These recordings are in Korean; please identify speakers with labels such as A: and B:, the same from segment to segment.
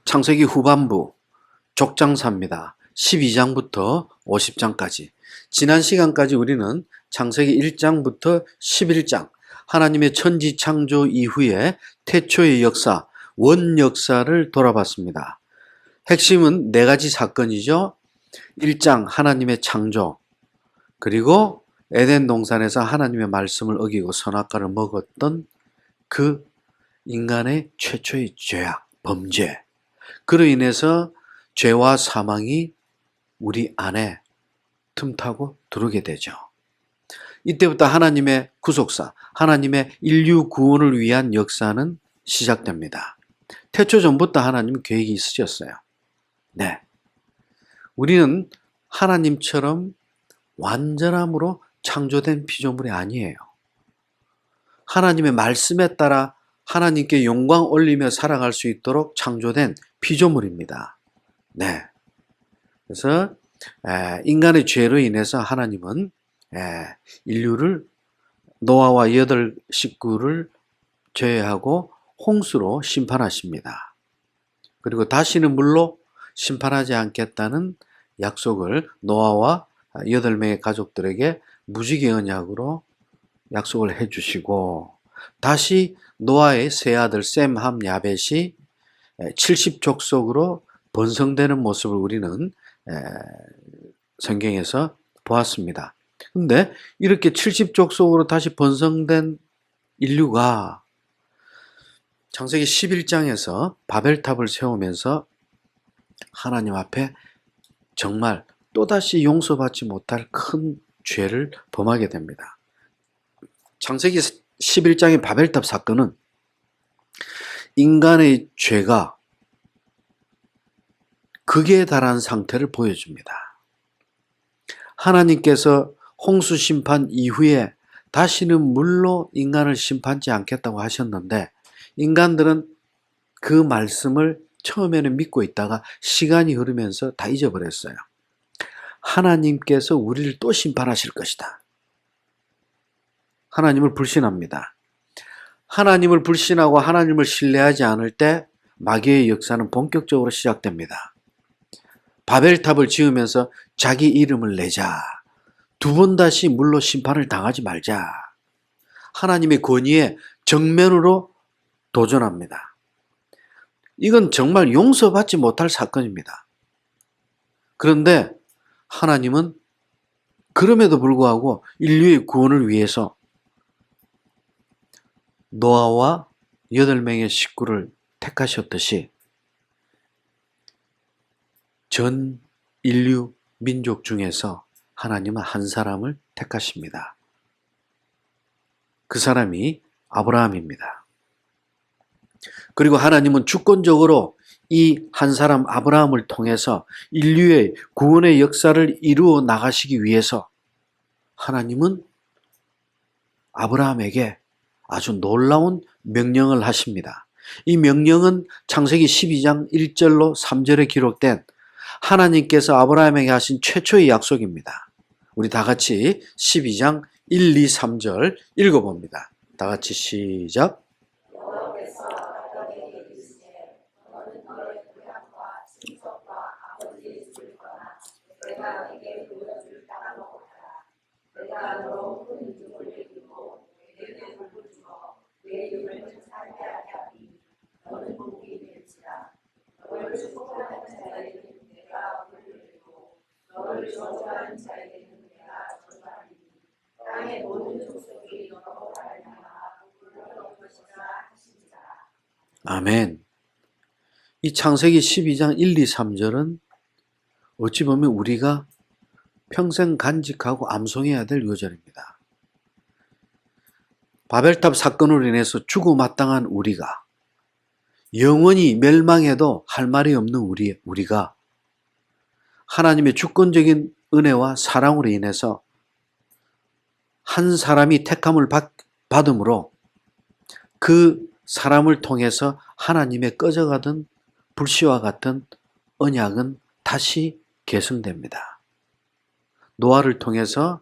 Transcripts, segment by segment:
A: 창세기 후반부 족장사입니다. 12장부터 50장까지. 지난 시간까지 우리는 창세기 1장부터 11장, 하나님의 천지 창조 이후의 태초의 역사, 원 역사를 돌아봤습니다. 핵심은 네 가지 사건이죠. 1장 하나님의 창조, 그리고 에덴 동산에서 하나님의 말씀을 어기고 선악과를 먹었던 그 인간의 최초의 죄악, 범죄. 그로 인해서 죄와 사망이 우리 안에 틈타고 들어오게 되죠. 이때부터 하나님의 구속사, 하나님의 인류 구원을 위한 역사는 시작됩니다. 태초 전부터 하나님은 계획이 있으셨어요. 네. 우리는 하나님처럼 완전함으로 창조된 피조물이 아니에요. 하나님의 말씀에 따라 하나님께 영광 올리며 살아갈 수 있도록 창조된 피조물입니다. 네. 그래서 인간의 죄로 인해서 하나님은 인류를 노아와 8 식구를 제외하고 홍수로 심판하십니다. 그리고 다시는 물로 심판하지 않겠다는 약속을 노아와 8명의 가족들에게 무지개 언약으로 약속을 해주시고, 다시 노아의 세 아들 셈, 함, 야벳이 70족속으로 번성되는 모습을 우리는 성경에서 보았습니다. 근데 이렇게 70족속으로 다시 번성된 인류가 창세기 11장에서 바벨탑을 세우면서 하나님 앞에 정말 또다시 용서받지 못할 큰 죄를 범하게 됩니다. 창세기 11장의 바벨탑 사건은 인간의 죄가 극에 달한 상태를 보여줍니다. 하나님께서 홍수 심판 이후에 다시는 물로 인간을 심판하지 않겠다고 하셨는데, 인간들은 그 말씀을 처음에는 믿고 있다가 시간이 흐르면서 다 잊어버렸어요. 하나님께서 우리를 또 심판하실 것이다. 하나님을 불신합니다. 하나님을 불신하고 하나님을 신뢰하지 않을 때 마귀의 역사는 본격적으로 시작됩니다. 바벨탑을 지으면서 자기 이름을 내자. 2번 다시 물로 심판을 당하지 말자. 하나님의 권위에 정면으로 도전합니다. 이건 정말 용서받지 못할 사건입니다. 그런데 하나님은 그럼에도 불구하고 인류의 구원을 위해서 노아와 8명의 식구를 택하셨듯이 전 인류 민족 중에서 하나님은 한 사람을 택하십니다. 그 사람이 아브라함입니다. 그리고 하나님은 주권적으로 이 한 사람 아브라함을 통해서 인류의 구원의 역사를 이루어 나가시기 위해서 하나님은 아브라함에게 아주 놀라운 명령을 하십니다. 이 명령은 창세기 12장 1절로 3절에 기록된 하나님께서 아브라함에게 하신 최초의 약속입니다. 우리 다 같이 12장 1, 2, 3절 읽어봅니다. 다 같이 시작. 아멘. 이 창세기 12장 1, 2, 3절은 어찌 보면 우리가 평생 간직하고 암송해야 될 요절입니다. 바벨탑 사건으로 인해서 죽어마땅한 우리가, 영원히 멸망해도 할 말이 없는 우리가 하나님의 주권적인 은혜와 사랑으로 인해서 한 사람이 택함을 받음으로 그 사람을 통해서 하나님의 꺼져가던 불씨와 같은 언약은 다시 계승됩니다. 노아를 통해서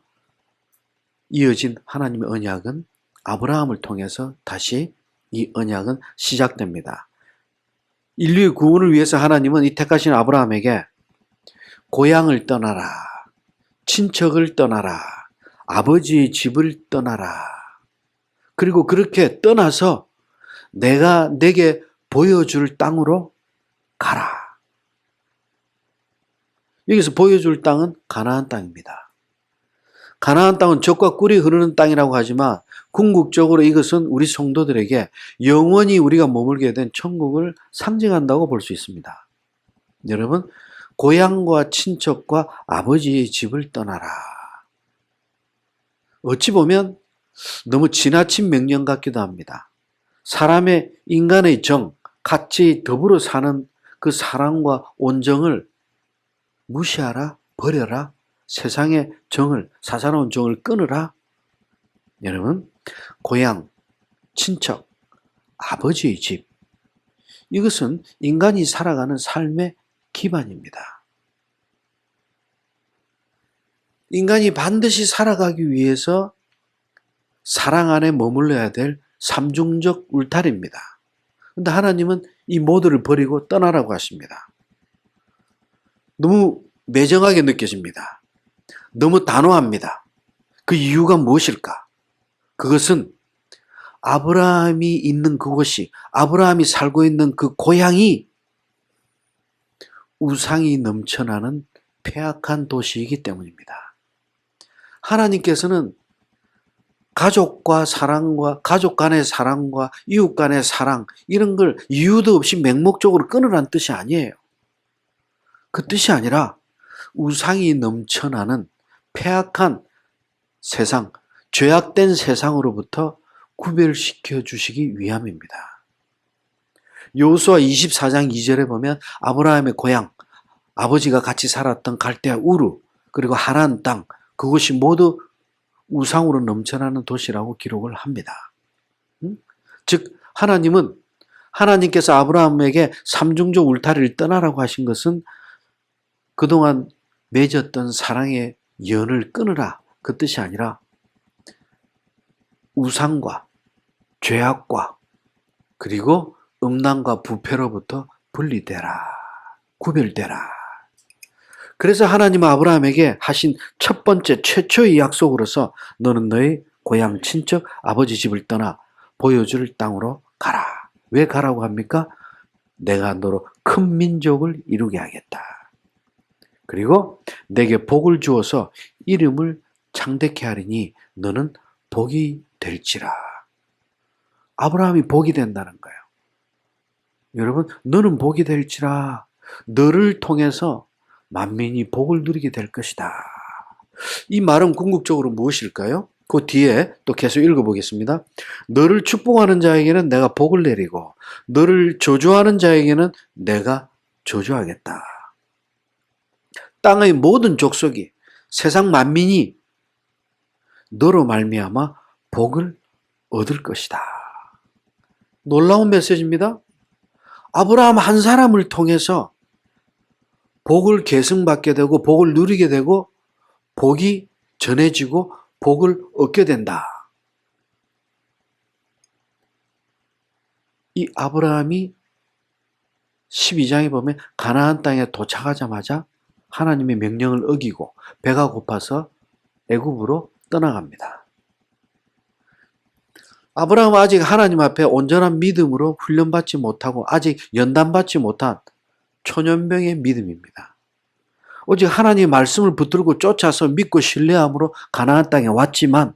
A: 이어진 하나님의 언약은 아브라함을 통해서 다시 이 언약은 시작됩니다. 인류의 구원을 위해서 하나님은 이 택하신 아브라함에게 고향을 떠나라, 친척을 떠나라, 아버지의 집을 떠나라. 그리고 그렇게 떠나서 내가 내게 보여줄 땅으로 가라. 여기서 보여줄 땅은 가나안 땅입니다. 가나안 땅은 젖과 꿀이 흐르는 땅이라고 하지만 궁극적으로 이것은 우리 성도들에게 영원히 우리가 머물게 된 천국을 상징한다고 볼 수 있습니다. 여러분, 고향과 친척과 아버지의 집을 떠나라. 어찌 보면 너무 지나친 명령 같기도 합니다. 사람의 인간의 정, 같이 더불어 사는 그 사랑과 온정을 무시하라, 버려라, 세상의 정을, 사사로운 정을 끊으라. 여러분, 고향, 친척, 아버지의 집, 이것은 인간이 살아가는 삶의 기반입니다. 인간이 반드시 살아가기 위해서 사랑 안에 머물러야 될 삼중적 울타리입니다. 그런데 하나님은 이 모두를 버리고 떠나라고 하십니다. 너무 매정하게 느껴집니다. 너무 단호합니다. 그 이유가 무엇일까? 그것은 아브라함이 있는 그곳이, 아브라함이 살고 있는 그 고향이 우상이 넘쳐나는 폐악한 도시이기 때문입니다. 하나님께서는 가족과 사랑과 가족 간의 사랑과 이웃 간의 사랑 이런 걸 이유도 없이 맹목적으로 끊으라는 뜻이 아니에요. 그 뜻이 아니라 우상이 넘쳐나는 폐악한 세상, 죄악된 세상으로부터 구별시켜 주시기 위함입니다. 여호수아 24장 2절에 보면 아브라함의 고향, 아버지가 같이 살았던 갈대아 우르, 그리고 하란 땅, 그것이 모두 우상으로 넘쳐나는 도시라고 기록을 합니다. 즉 하나님께서 아브라함에게 삼중적 울타리를 떠나라고 하신 것은 그동안 맺었던 사랑의 연을 끊으라, 그 뜻이 아니라 우상과 죄악과 그리고 음란과 부패로부터 분리되라, 구별되라. 그래서 하나님은 아브라함에게 하신 첫 번째 최초의 약속으로서 너는 너의 고향 친척 아버지 집을 떠나 보여줄 땅으로 가라. 왜 가라고 합니까? 내가 너로 큰 민족을 이루게 하겠다. 그리고 내게 복을 주어서 이름을 창대케 하리니 너는 복이 될지라. 아브라함이 복이 된다는 거예요. 여러분, 너는 복이 될지라. 너를 통해서 만민이 복을 누리게 될 것이다. 이 말은 궁극적으로 무엇일까요? 그 뒤에 또 계속 읽어보겠습니다. 너를 축복하는 자에게는 내가 복을 내리고 너를 저주하는 자에게는 내가 저주하겠다. 땅의 모든 족속이, 세상 만민이 너로 말미암아 복을 얻을 것이다. 놀라운 메시지입니다. 아브라함 한 사람을 통해서 복을 계승받게 되고 복을 누리게 되고 복이 전해지고 복을 얻게 된다. 이 아브라함이 12장에 보면 가나안 땅에 도착하자마자 하나님의 명령을 어기고 배가 고파서 애굽으로 떠나갑니다. 아브라함은 아직 하나님 앞에 온전한 믿음으로 훈련받지 못하고 아직 연단받지 못한 초년병의 믿음입니다. 오직 하나님의 말씀을 붙들고 쫓아서 믿고 신뢰함으로 가나안 땅에 왔지만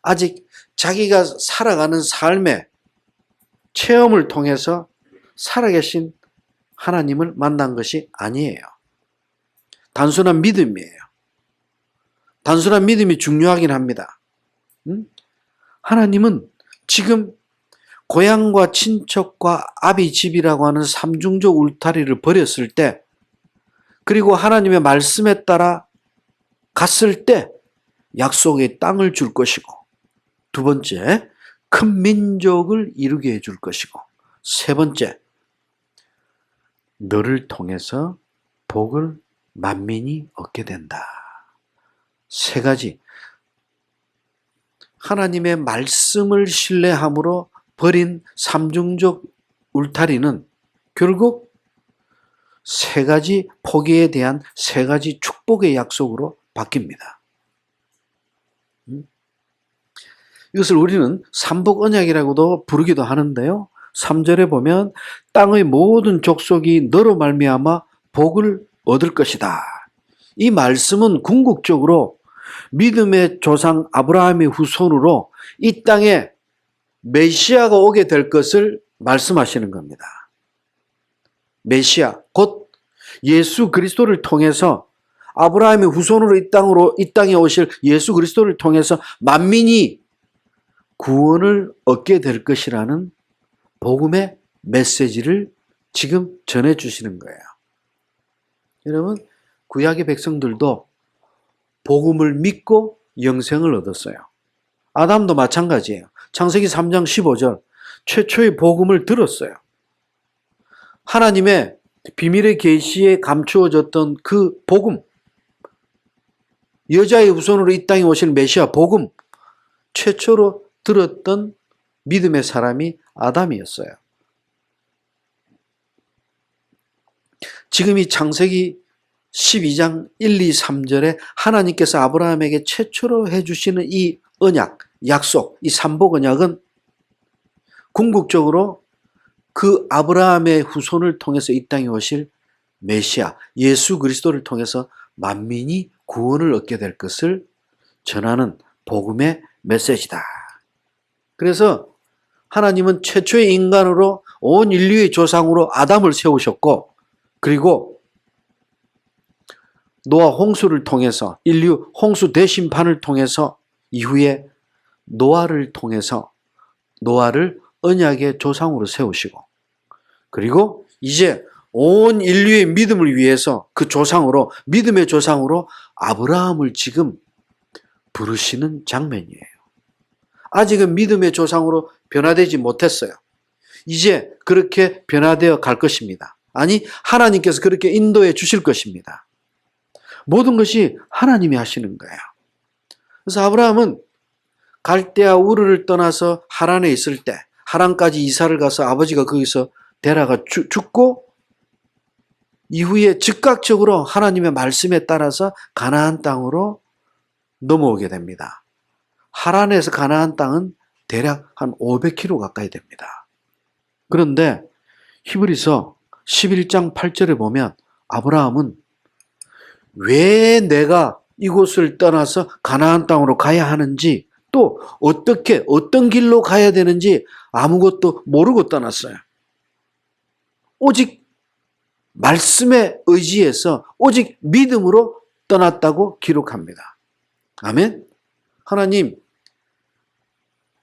A: 아직 자기가 살아가는 삶의 체험을 통해서 살아계신 하나님을 만난 것이 아니에요. 단순한 믿음이에요. 단순한 믿음이 중요하긴 합니다. 하나님은 지금 고향과 친척과 아비 집이라고 하는 삼중적 울타리를 버렸을 때, 그리고 하나님의 말씀에 따라 갔을 때 약속의 땅을 줄 것이고, 두 번째, 큰 민족을 이루게 해줄 것이고, 세 번째, 너를 통해서 복을 만민이 얻게 된다. 세 가지. 하나님의 말씀을 신뢰함으로 버린 삼중적 울타리는 결국 세 가지 포기에 대한 세 가지 축복의 약속으로 바뀝니다. 이것을 우리는 삼복 언약이라고도 부르기도 하는데요. 3절에 보면 땅의 모든 족속이 너로 말미암아 복을 얻을 것이다. 이 말씀은 궁극적으로 믿음의 조상 아브라함의 후손으로 이 땅에 메시아가 오게 될 것을 말씀하시는 겁니다. 메시아, 곧 예수 그리스도를 통해서 아브라함의 후손으로 이 땅에 오실 예수 그리스도를 통해서 만민이 구원을 얻게 될 것이라는 복음의 메시지를 지금 전해주시는 거예요. 여러분, 구약의 백성들도 복음을 믿고 영생을 얻었어요. 아담도 마찬가지예요. 창세기 3장 15절 최초의 복음을 들었어요. 하나님의 비밀의 계시에 감추어졌던 그 복음, 여자의 후손으로 이 땅에 오실 메시아 복음, 최초로 들었던 믿음의 사람이 아담이었어요. 지금 이 창세기 12장 1, 2, 3절에 하나님께서 아브라함에게 최초로 해주시는 이 언약, 약속, 이 삼복 언약은 궁극적으로 그 아브라함의 후손을 통해서 이 땅에 오실 메시아, 예수 그리스도를 통해서 만민이 구원을 얻게 될 것을 전하는 복음의 메시지다. 그래서 하나님은 최초의 인간으로 온 인류의 조상으로 아담을 세우셨고, 그리고 노아 홍수를 통해서 인류 홍수 대심판을 통해서 이후에 노아를 통해서 노아를 언약의 조상으로 세우시고, 그리고 이제 온 인류의 믿음을 위해서 그 조상으로, 믿음의 조상으로 아브라함을 지금 부르시는 장면이에요. 아직은 믿음의 조상으로 변화되지 못했어요. 이제 그렇게 변화되어 갈 것입니다. 아니, 하나님께서 그렇게 인도해 주실 것입니다. 모든 것이 하나님이 하시는 거예요. 그래서 아브라함은 갈대아 우르를 떠나서 하란에 있을 때, 하란까지 이사를 가서 아버지가 거기서 데라가 죽고, 이후에 즉각적으로 하나님의 말씀에 따라서 가나안 땅으로 넘어오게 됩니다. 하란에서 가나안 땅은 대략 한 500km 가까이 됩니다. 그런데 히브리서 11장 8절에 보면 아브라함은 왜 내가 이곳을 떠나서 가나안 땅으로 가야 하는지, 또 어떻게 어떤 길로 가야 되는지 아무것도 모르고 떠났어요. 오직 말씀에 의지해서 오직 믿음으로 떠났다고 기록합니다. 아멘. 하나님,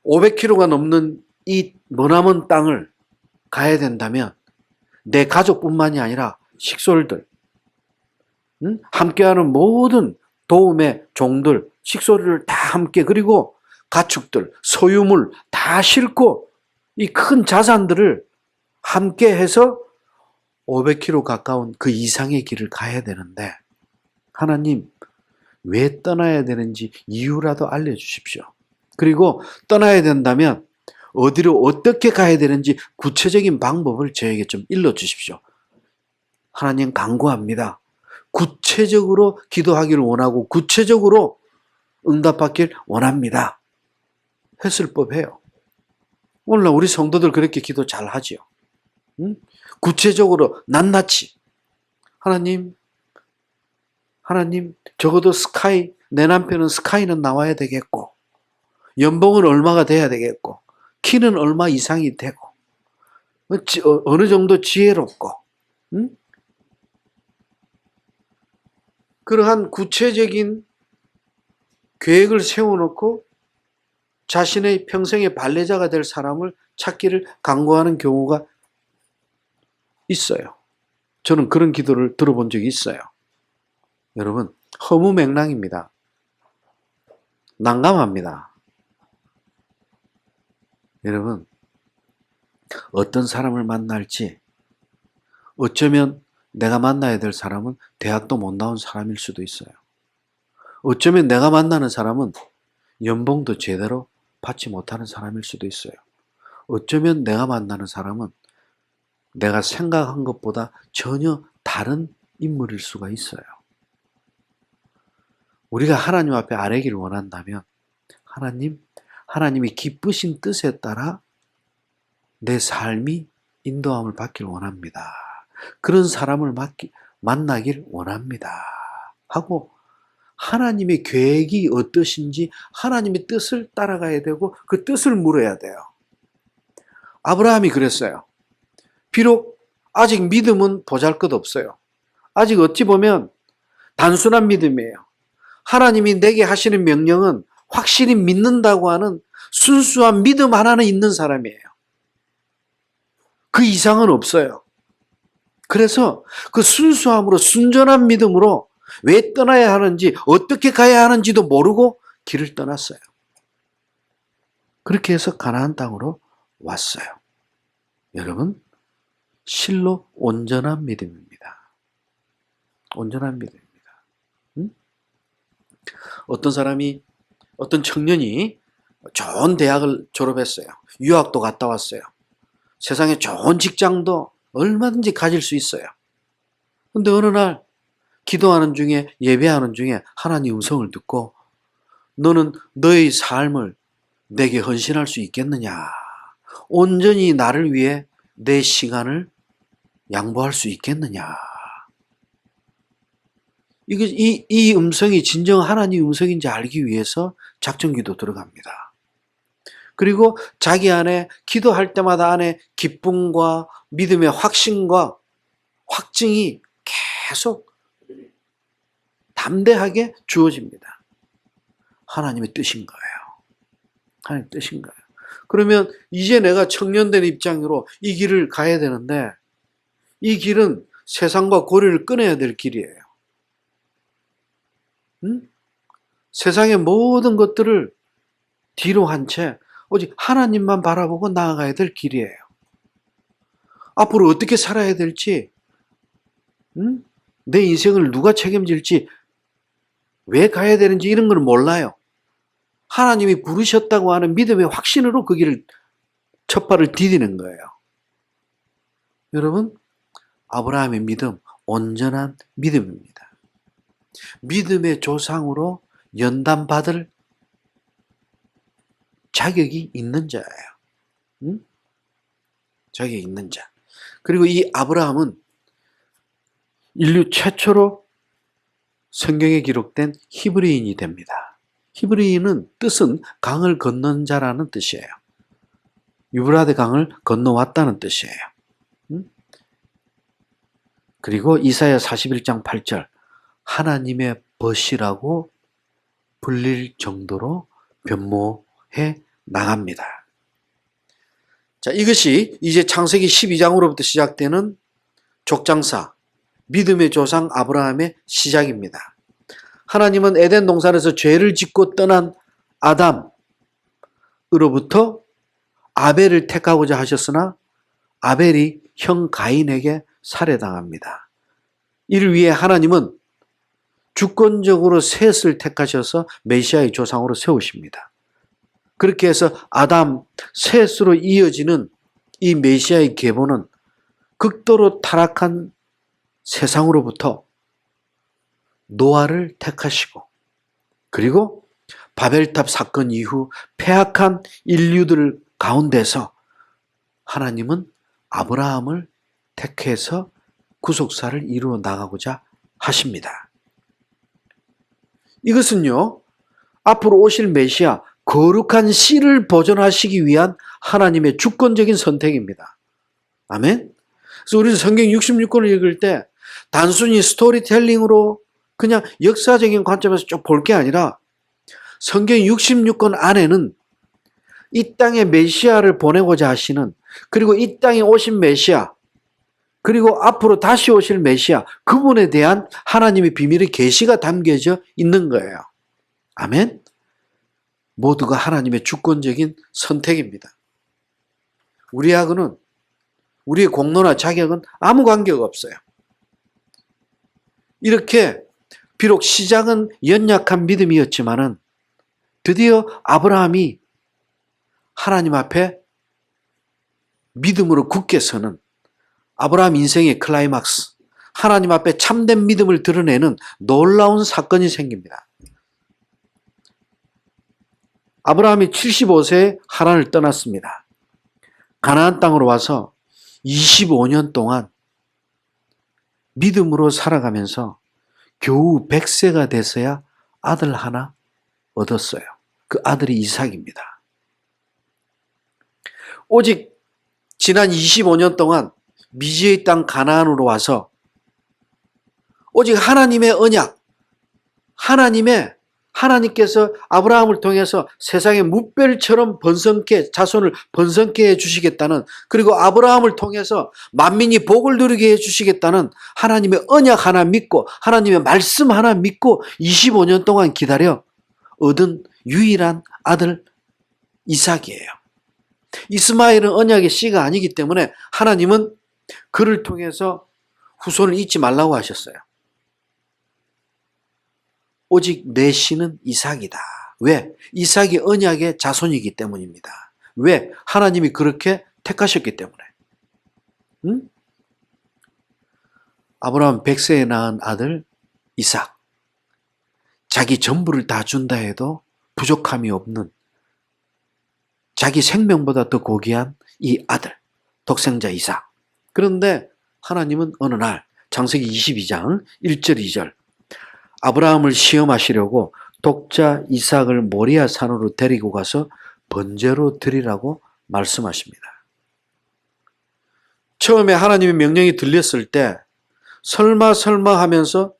A: 500km가 넘는 이 머나먼 땅을 가야 된다면 내 가족뿐만이 아니라 식솔들, 함께하는 모든 도움의 종들, 식솔을 다 함께, 그리고 가축들, 소유물 다 싣고 이 큰 자산들을 함께 해서 500km 가까운 그 이상의 길을 가야 되는데, 하나님, 왜 떠나야 되는지 이유라도 알려주십시오. 그리고 떠나야 된다면 어디로 어떻게 가야 되는지 구체적인 방법을 저에게 좀 일러주십시오. 하나님, 간구합니다. 구체적으로 기도하기를 원하고 구체적으로 응답받길 원합니다. 했을 법해요. 오늘날 우리 성도들 그렇게 기도 잘 하지요. 구체적으로 낱낱이 하나님, 적어도 내 남편은 스카이는 나와야 되겠고, 연봉은 얼마가 돼야 되겠고, 키는 얼마 이상이 되고, 어느 정도 지혜롭고, 그러한 구체적인 계획을 세워놓고 자신의 평생의 발레자가 될 사람을 찾기를 간구하는 경우가 있어요. 저는 그런 기도를 들어본 적이 있어요. 여러분, 허무맹랑입니다. 난감합니다. 여러분, 어떤 사람을 만날지, 어쩌면 내가 만나야 될 사람은 대학도 못 나온 사람일 수도 있어요. 어쩌면 내가 만나는 사람은 연봉도 제대로 받지 못하는 사람일 수도 있어요. 어쩌면 내가 만나는 사람은 내가 생각한 것보다 전혀 다른 인물일 수가 있어요. 우리가 하나님 앞에 아뢰기를 원한다면 하나님이 기쁘신 뜻에 따라 내 삶이 인도함을 받기를 원합니다. 그런 사람을 만나길 원합니다. 하고 하나님의 계획이 어떠신지 하나님의 뜻을 따라가야 되고 그 뜻을 물어야 돼요. 아브라함이 그랬어요. 비록 아직 믿음은 보잘것없어요. 아직 어찌 보면 단순한 믿음이에요. 하나님이 내게 하시는 명령은 확실히 믿는다고 하는 순수한 믿음 하나는 있는 사람이에요. 그 이상은 없어요. 그래서 그 순수함으로 순전한 믿음으로 왜 떠나야 하는지 어떻게 가야 하는지도 모르고 길을 떠났어요. 그렇게 해서 가나안 땅으로 왔어요. 여러분, 실로 온전한 믿음입니다. 온전한 믿음입니다. 어떤 청년이 좋은 대학을 졸업했어요. 유학도 갔다 왔어요. 세상에 좋은 직장도 얼마든지 가질 수 있어요. 근데 어느 날 기도하는 중에 예배하는 중에 하나님 음성을 듣고 너는 너의 삶을 내게 헌신할 수 있겠느냐? 온전히 나를 위해 내 시간을 양보할 수 있겠느냐? 이 음성이 진정 하나님 음성인지 알기 위해서 작전기도 들어갑니다. 그리고 자기 안에 기도할 때마다 안에 기쁨과 믿음의 확신과 확증이 계속 담대하게 주어집니다. 하나님의 뜻인 거예요. 하나님의 뜻인 거예요. 그러면 이제 내가 청년된 입장으로 이 길을 가야 되는데 이 길은 세상과 고리를 끊어야 될 길이에요. 세상의 모든 것들을 뒤로 한 채 오직 하나님만 바라보고 나아가야 될 길이에요. 앞으로 어떻게 살아야 될지, 내 인생을 누가 책임질지, 왜 가야 되는지 이런 걸 몰라요. 하나님이 부르셨다고 하는 믿음의 확신으로 그 길을 첫 발을 디디는 거예요. 여러분, 아브라함의 믿음, 온전한 믿음입니다. 믿음의 조상으로 연단받을 자격이 있는 자예요. 자격이 있는 자. 그리고 이 아브라함은 인류 최초로 성경에 기록된 히브리인이 됩니다. 히브리인은 뜻은 강을 건넌 자라는 뜻이에요. 유브라데 강을 건너왔다는 뜻이에요. 그리고 이사야 41장 8절 하나님의 벗이라고 불릴 정도로 변모해 나갑니다. 자, 이것이 이제 창세기 12장으로부터 시작되는 족장사, 믿음의 조상 아브라함의 시작입니다. 하나님은 에덴 동산에서 죄를 짓고 떠난 아담으로부터 아벨을 택하고자 하셨으나 아벨이 형 가인에게 살해당합니다. 이를 위해 하나님은 주권적으로 셋을 택하셔서 메시아의 조상으로 세우십니다. 그렇게 해서 아담, 셋으로 이어지는 이 메시아의 계보는 극도로 타락한 세상으로부터 노아를 택하시고 그리고 바벨탑 사건 이후 패악한 인류들 가운데서 하나님은 아브라함을 택해서 구속사를 이루어 나가고자 하십니다. 이것은요, 앞으로 오실 메시아, 거룩한 씨를 보존하시기 위한 하나님의 주권적인 선택입니다. 아멘? 그래서 우리는 성경 66권을 읽을 때 단순히 스토리텔링으로 그냥 역사적인 관점에서 쭉 볼 게 아니라 성경 66권 안에는 이 땅에 메시아를 보내고자 하시는 그리고 이 땅에 오신 메시아 그리고 앞으로 다시 오실 메시아 그분에 대한 하나님의 비밀의 계시가 담겨져 있는 거예요. 아멘? 모두가 하나님의 주권적인 선택입니다. 우리하고는 우리의 공로나 자격은 아무 관계가 없어요. 이렇게 비록 시작은 연약한 믿음이었지만은 드디어 아브라함이 하나님 앞에 믿음으로 굳게 서는 아브라함 인생의 클라이막스, 하나님 앞에 참된 믿음을 드러내는 놀라운 사건이 생깁니다. 아브라함이 75세에 하란을 떠났습니다. 가나안 땅으로 와서 25년 동안 믿음으로 살아가면서 겨우 100세가 돼서야 아들 하나 얻었어요. 그 아들이 이삭입니다. 오직 지난 25년 동안 미지의 땅 가나안으로 와서 오직 하나님의 언약, 하나님께서 아브라함을 통해서 세상의 무별처럼 번성케, 자손을 번성케 해주시겠다는, 그리고 아브라함을 통해서 만민이 복을 누리게 해주시겠다는 하나님의 언약 하나 믿고, 하나님의 말씀 하나 믿고 25년 동안 기다려 얻은 유일한 아들 이삭이에요. 이스마엘은 언약의 씨가 아니기 때문에 하나님은 그를 통해서 후손을 잊지 말라고 하셨어요. 오직 내 씨는 이삭이다. 왜? 이삭이 언약의 자손이기 때문입니다. 왜? 하나님이 그렇게 택하셨기 때문에. 응? 아브라함 100세에 낳은 아들 이삭. 자기 전부를 다 준다 해도 부족함이 없는, 자기 생명보다 더 고귀한 이 아들, 독생자 이삭. 그런데 하나님은 어느 날 창세기 22장 1절 2절 아브라함을 시험하시려고 독자 이삭을 모리아 산으로 데리고 가서 번제로 드리라고 말씀하십니다. 처음에 하나님의 명령이 들렸을 때 설마 하면서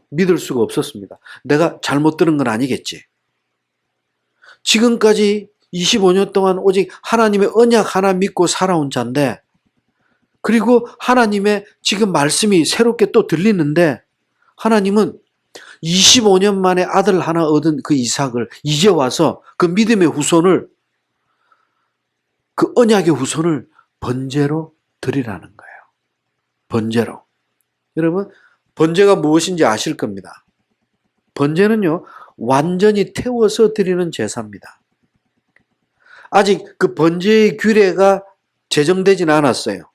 A: 믿을 수가 없었습니다. 내가 잘못 들은 건 아니겠지. 지금까지 25년 동안 오직 하나님의 언약 하나 믿고 살아온 자인데, 그리고 하나님의 지금 말씀이 새롭게 또 들리는데, 하나님은 25년 만에 아들 하나 얻은 그 이삭을 이제 와서 그 믿음의 후손을, 그 언약의 후손을 번제로 드리라는 거예요. 번제로. 여러분, 번제가 무엇인지 아실 겁니다. 번제는요, 완전히 태워서 드리는 제사입니다. 아직 그 번제의 규례가 제정되지는 않았어요.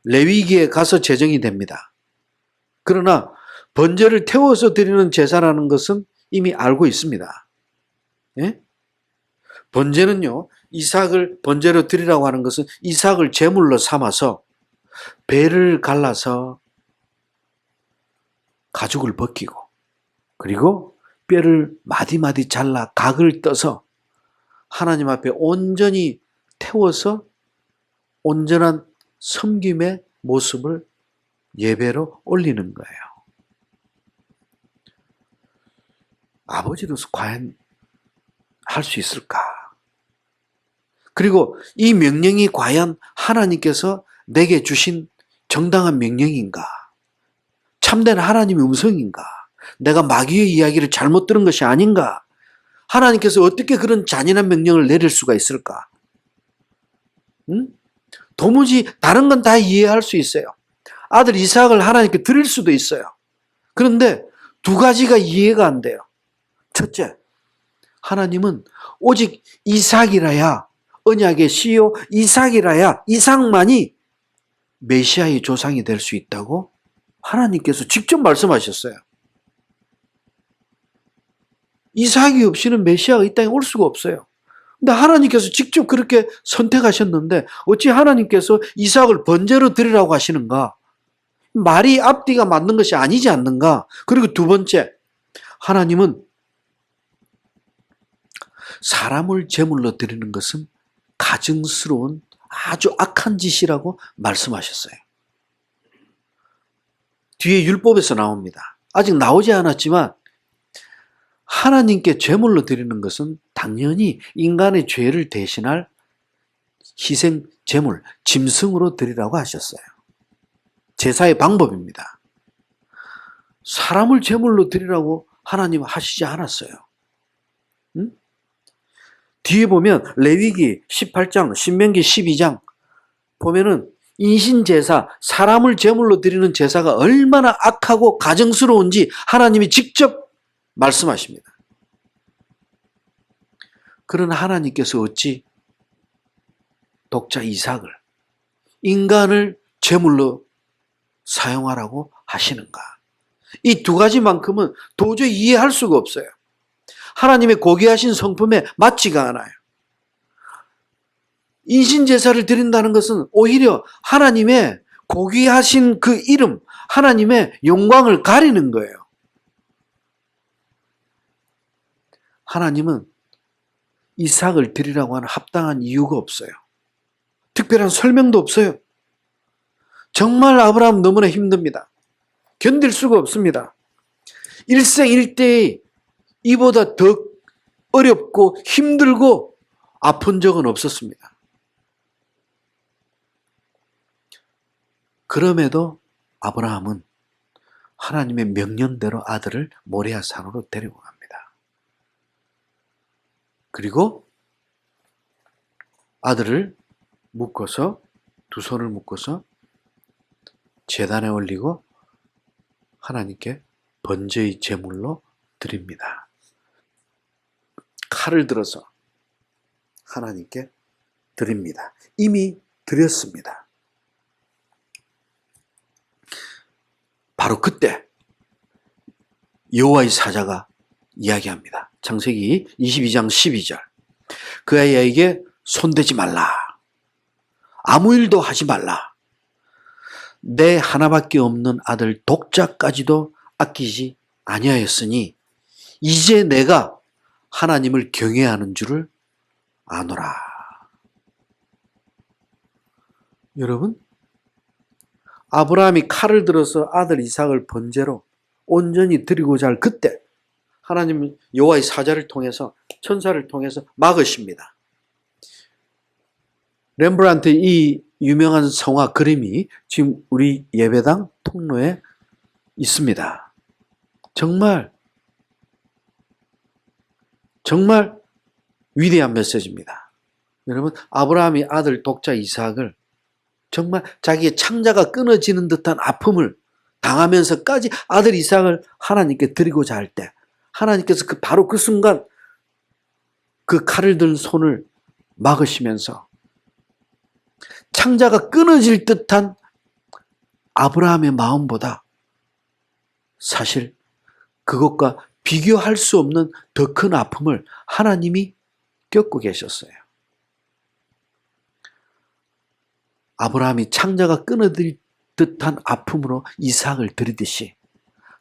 A: 레위기에 가서 제정이 됩니다. 그러나 번제를 태워서 드리는 제사라는 것은 이미 알고 있습니다. 예? 번제는요, 이삭을 번제로 드리라고 하는 것은 이삭을 제물로 삼아서 배를 갈라서 가죽을 벗기고, 그리고 뼈를 마디마디 잘라 각을 떠서 하나님 앞에 온전히 태워서 온전한 섬김의 모습을 예배로 올리는 거예요. 아버지로서 과연 할 수 있을까? 그리고 이 명령이 과연 하나님께서 내게 주신 정당한 명령인가? 참된 하나님의 음성인가? 내가 마귀의 이야기를 잘못 들은 것이 아닌가? 하나님께서 어떻게 그런 잔인한 명령을 내릴 수가 있을까? 응? 도무지 다른 건 다 이해할 수 있어요. 아들 이삭을 하나님께 드릴 수도 있어요. 그런데 두 가지가 이해가 안 돼요. 첫째, 하나님은 오직 이삭이라야, 언약의 씨요 이삭이라야, 이삭만이 메시아의 조상이 될 수 있다고 하나님께서 직접 말씀하셨어요. 이삭이 없이는 메시아가 이 땅에 올 수가 없어요. 근데 하나님께서 직접 그렇게 선택하셨는데 어찌 하나님께서 이삭을 번제로 드리라고 하시는가? 말이 앞뒤가 맞는 것이 아니지 않는가? 그리고 두 번째, 하나님은 사람을 제물로 드리는 것은 가증스러운 아주 악한 짓이라고 말씀하셨어요. 뒤에 율법에서 나옵니다. 아직 나오지 않았지만 하나님께 제물로 드리는 것은 당연히 인간의 죄를 대신할 희생 제물, 짐승으로 드리라고 하셨어요. 제사의 방법입니다. 사람을 제물로 드리라고 하나님은 하시지 않았어요. 응? 뒤에 보면 레위기 18장, 신명기 12장 보면은 인신제사, 사람을 제물로 드리는 제사가 얼마나 악하고 가증스러운지 하나님이 직접 말씀하십니다. 그러나 하나님께서 어찌 독자 이삭을, 인간을 제물로 사용하라고 하시는가? 이 두 가지만큼은 도저히 이해할 수가 없어요. 하나님의 고귀하신 성품에 맞지가 않아요. 인신제사를 드린다는 것은 오히려 하나님의 고귀하신 그 이름, 하나님의 영광을 가리는 거예요. 하나님은 이삭을 드리라고 하는 합당한 이유가 없어요. 특별한 설명도 없어요. 정말 아브라함 너무나 힘듭니다. 견딜 수가 없습니다. 일생일대에 이보다 더 어렵고 힘들고 아픈 적은 없었습니다. 그럼에도 아브라함은 하나님의 명령대로 아들을 모리아 산으로 데리고 갑니다. 그리고 아들을 묶어서 두 손을 묶어서 제단에 올리고 하나님께 번제의 제물로 드립니다. 칼을 들어서 하나님께 드립니다. 이미 드렸습니다. 바로 그때 여호와의 사자가 이야기합니다. 창세기 22장 12절. 그 아이에게 손대지 말라. 아무 일도 하지 말라. 내 하나밖에 없는 아들 독자까지도 아끼지 아니하였으니 이제 내가 하나님을 경외하는 줄을 아노라. 여러분, 아브라함이 칼을 들어서 아들 이삭을 번제로 온전히 드리고자 할 그때 하나님은 여호와의 사자를 통해서, 천사를 통해서 막으십니다. 렘브란트의 이 유명한 성화 그림이 지금 우리 예배당 통로에 있습니다. 정말 위대한 메시지입니다. 여러분, 아브라함이 아들 독자 이삭을 정말 자기의 창자가 끊어지는 듯한 아픔을 당하면서까지 아들 이삭을 하나님께 드리고자 할 때 하나님께서 바로 그 순간 그 칼을 든 손을 막으시면서 창자가 끊어질 듯한 아브라함의 마음보다 사실 그것과 비교할 수 없는 더 큰 아픔을 하나님이 겪고 계셨어요. 아브라함이 창자가 끊어질 듯한 아픔으로 이삭을 드리듯이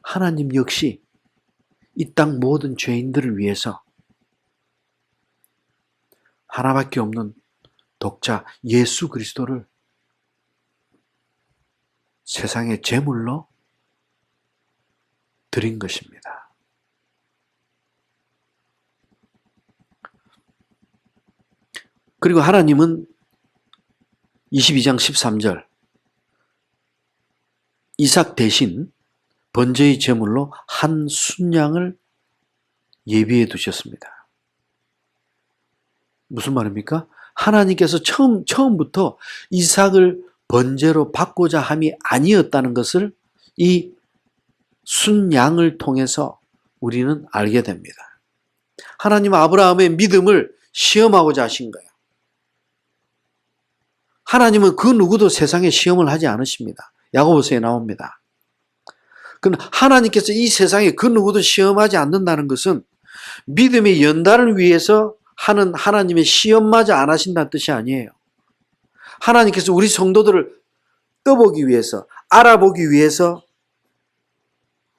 A: 하나님 역시 이 땅 모든 죄인들을 위해서 하나밖에 없는 독자 예수 그리스도를 세상의 제물로 드린 것입니다. 그리고 하나님은 22장 13절 이삭 대신 번제의 제물로 한 순양을 예비해 두셨습니다. 무슨 말입니까? 하나님께서 처음부터 이삭을 번제로 받고자 함이 아니었다는 것을 이 순양을 통해서 우리는 알게 됩니다. 하나님은 아브라함의 믿음을 시험하고자 하신 거예요. 하나님은 그 누구도 세상에 시험을 하지 않으십니다. 야고보서에 나옵니다. 그럼 하나님께서 이 세상에 그 누구도 시험하지 않는다는 것은 믿음의 연단을 위해서 하는 하나님의 시험마저 안 하신다는 뜻이 아니에요. 하나님께서 우리 성도들을 떠보기 위해서, 알아보기 위해서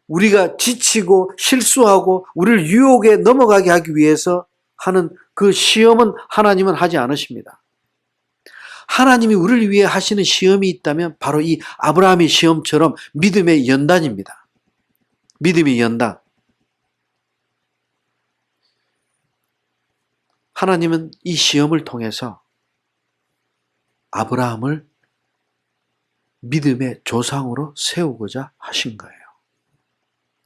A: 우리가 지치고 실수하고 우리를 유혹에 넘어가게 하기 위해서 하는 그 시험은 하나님은 하지 않으십니다. 하나님이 우리를 위해 하시는 시험이 있다면 바로 이 아브라함의 시험처럼 믿음의 연단입니다. 믿음의 연단. 하나님은 이 시험을 통해서 아브라함을 믿음의 조상으로 세우고자 하신 거예요.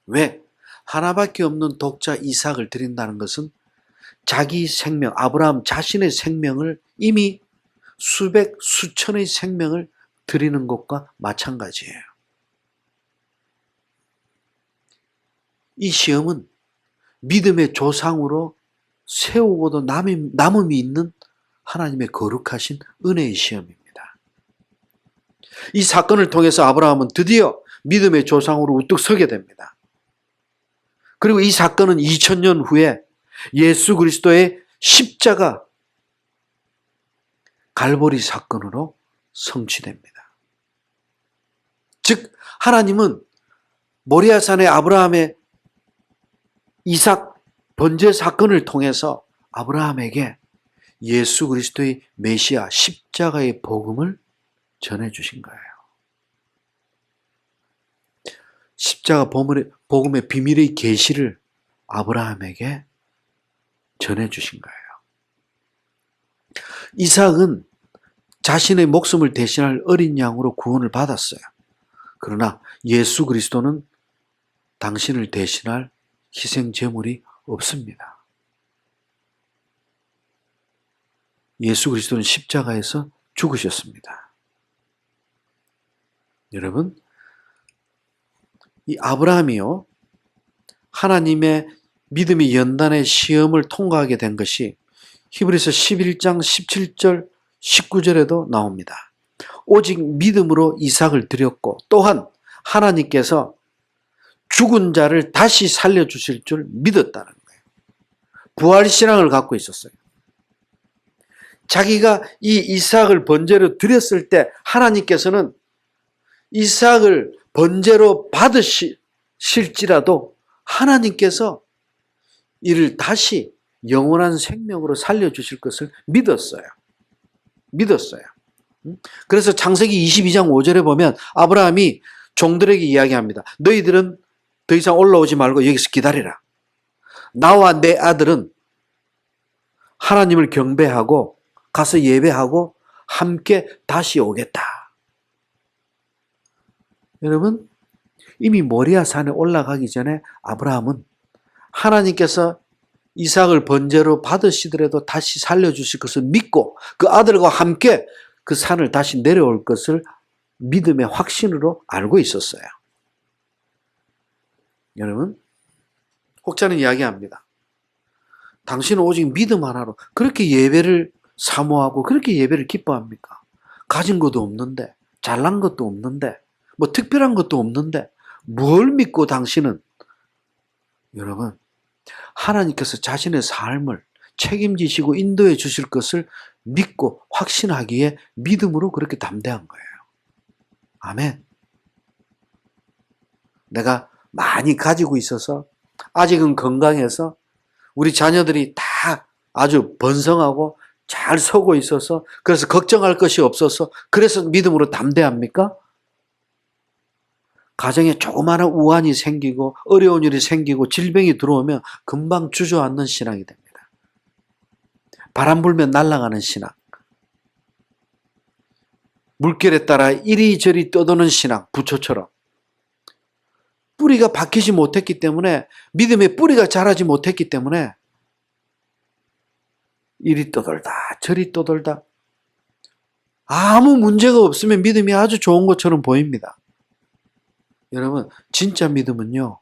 A: 왜? 하나밖에 없는 독자 이삭을 드린다는 것은 자기 생명, 아브라함 자신의 생명을 이미 수백, 수천의 생명을 드리는 것과 마찬가지예요. 이 시험은 믿음의 조상으로 세우고도 남음이 있는 하나님의 거룩하신 은혜의 시험입니다. 이 사건을 통해서 아브라함은 드디어 믿음의 조상으로 우뚝 서게 됩니다. 그리고 이 사건은 2000년 후에 예수 그리스도의 십자가 갈보리 사건으로 성취됩니다. 즉 하나님은 모리아산의 아브라함의 이삭 번제 사건을 통해서 아브라함에게 예수 그리스도의 메시아 십자가의 복음을 전해주신 거예요. 십자가 복음의 비밀의 계시를 아브라함에게 전해주신 거예요. 이삭은 자신의 목숨을 대신할 어린 양으로 구원을 받았어요. 그러나 예수 그리스도는 당신을 대신할 희생 제물이 없습니다. 예수 그리스도는 십자가에서 죽으셨습니다. 여러분, 이 아브라함이요, 하나님의 믿음의 연단의 시험을 통과하게 된 것이 히브리서 11장 17절 19절에도 나옵니다. 오직 믿음으로 이삭을 드렸고 또한 하나님께서 죽은 자를 다시 살려주실 줄 믿었다는 거예요. 부활신앙을 갖고 있었어요. 자기가 이 이삭을 번제로 드렸을 때 하나님께서는 이삭을 번제로 받으실지라도 하나님께서 이를 다시 영원한 생명으로 살려주실 것을 믿었어요. 그래서 창세기 22장 5절에 보면 아브라함이 종들에게 이야기합니다. 너희들은 더 이상 올라오지 말고 여기서 기다리라. 나와 내 아들은 하나님을 경배하고 가서 예배하고 함께 다시 오겠다. 여러분, 이미 모리아 산에 올라가기 전에 아브라함은 하나님께서 이삭을 번제로 받으시더라도 다시 살려주실 것을 믿고 그 아들과 함께 그 산을 다시 내려올 것을 믿음의 확신으로 알고 있었어요. 여러분, 혹자는 이야기합니다. 당신은 오직 믿음 하나로 그렇게 예배를 사모하고 그렇게 예배를 기뻐합니까? 가진 것도 없는데, 잘난 것도 없는데, 뭐 특별한 것도 없는데 뭘 믿고 당신은, 여러분, 하나님께서 자신의 삶을 책임지시고 인도해 주실 것을 믿고 확신하기에 믿음으로 그렇게 담대한 거예요. 아멘. 내가 많이 가지고 있어서 아직은 건강해서 우리 자녀들이 다 아주 번성하고 잘 서고 있어서 그래서 걱정할 것이 없어서 그래서 믿음으로 담대합니까? 가정에 조그마한 우환이 생기고 어려운 일이 생기고 질병이 들어오면 금방 주저앉는 신앙이 됩니다. 바람 불면 날아가는 신앙. 물결에 따라 이리저리 떠도는 신앙, 부초처럼. 뿌리가 박히지 못했기 때문에, 믿음의 뿌리가 자라지 못했기 때문에 이리 떠돌다 저리 떠돌다 아무 문제가 없으면 믿음이 아주 좋은 것처럼 보입니다. 여러분, 진짜 믿음은요,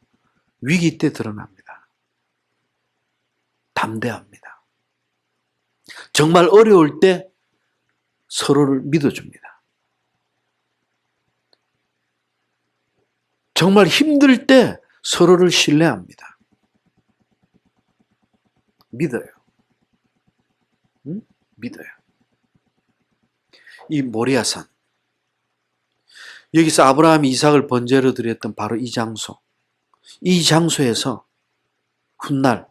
A: 위기 때 드러납니다. 담대합니다. 정말 어려울 때 서로를 믿어줍니다. 정말 힘들 때 서로를 신뢰합니다. 믿어요. 응? 믿어요. 이 모리아산, 여기서 아브라함이 이삭을 번제로 드렸던 바로 이 장소에서 훗날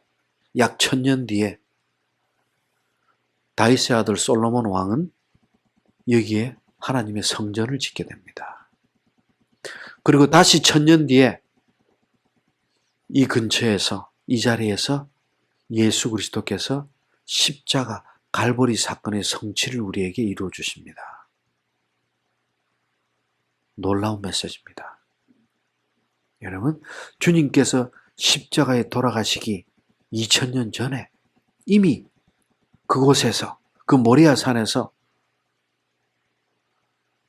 A: 약 1000년 뒤에 다윗의 아들 솔로몬 왕은 여기에 하나님의 성전을 짓게 됩니다. 그리고 다시 1000년 뒤에 이 근처에서, 이 자리에서 예수 그리스도께서 십자가 갈보리 사건의 성취를 우리에게 이루어 주십니다. 놀라운 메시지입니다. 여러분, 주님께서 십자가에 돌아가시기 2000년 전에 이미 그곳에서, 그 모리아 산에서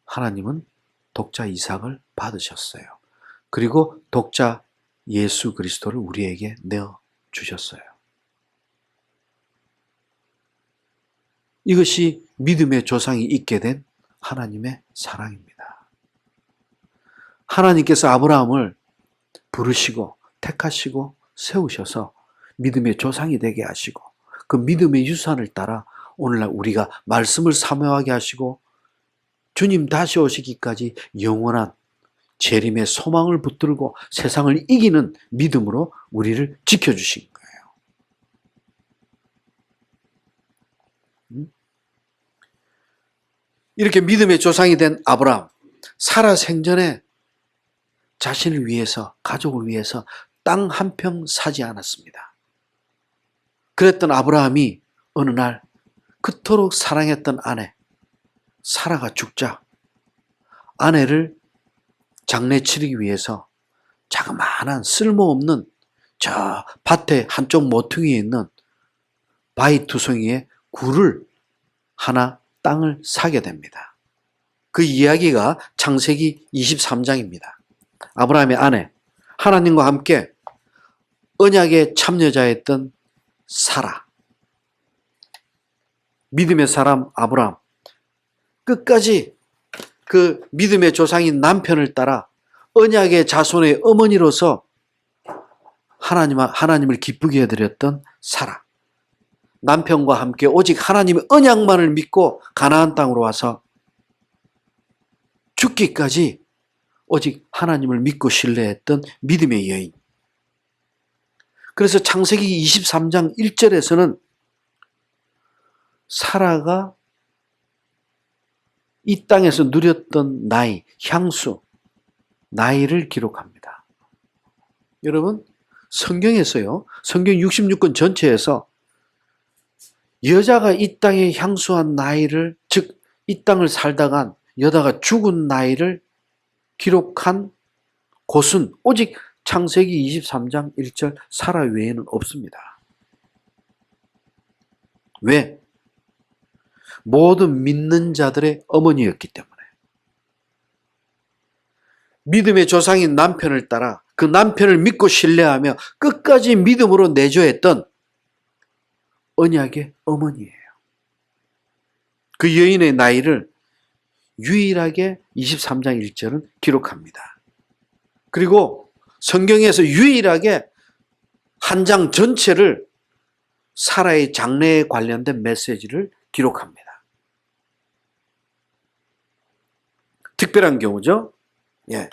A: 하나님은 독자 이삭을 받으셨어요. 그리고 독자 예수 그리스도를 우리에게 내어 주셨어요. 이것이 믿음의 조상이 있게 된 하나님의 사랑입니다. 하나님께서 아브라함을 부르시고 택하시고 세우셔서 믿음의 조상이 되게 하시고 그 믿음의 유산을 따라 오늘날 우리가 말씀을 사모하게 하시고 주님 다시 오시기까지 영원한 재림의 소망을 붙들고 세상을 이기는 믿음으로 우리를 지켜주신 거예요. 이렇게 믿음의 조상이 된 아브라함, 살아 생전에 자신을 위해서, 가족을 위해서 땅 한 평 사지 않았습니다. 그랬던 아브라함이 어느 날 그토록 사랑했던 아내 사라가 죽자 아내를 장례 치르기 위해서 자그마한 쓸모없는 저 밭의 한쪽 모퉁이에 있는 바위 투성이에 굴을 하나 땅을 사게 됩니다. 그 이야기가 창세기 23장입니다. 아브라함의 아내, 하나님과 함께 언약의 참여자였던 사라, 믿음의 사람 아브라함, 끝까지 그 믿음의 조상인 남편을 따라 언약의 자손의 어머니로서 하나님을 기쁘게 해드렸던 사라. 남편과 함께 오직 하나님의 언약만을 믿고 가나안 땅으로 와서 죽기까지 오직 하나님을 믿고 신뢰했던 믿음의 여인. 그래서 창세기 23장 1절에서는 사라가 이 땅에서 누렸던 나이, 향수, 나이를 기록합니다. 여러분, 성경에서요, 성경 66권 전체에서 여자가 이 땅에 향수한 나이를, 즉, 이 땅을 살다간 여자가 죽은 나이를 기록한 곳은 오직 창세기 23장 1절 사라 외에는 없습니다. 왜? 모든 믿는 자들의 어머니였기 때문에. 믿음의 조상인 남편을 따라 그 남편을 믿고 신뢰하며 끝까지 믿음으로 내조했던 언약의 어머니예요. 그 여인의 나이를 유일하게 23장 1절은 기록합니다. 그리고 성경에서 유일하게 한 장 전체를 사라의 장래에 관련된 메시지를 기록합니다. 특별한 경우죠. 예.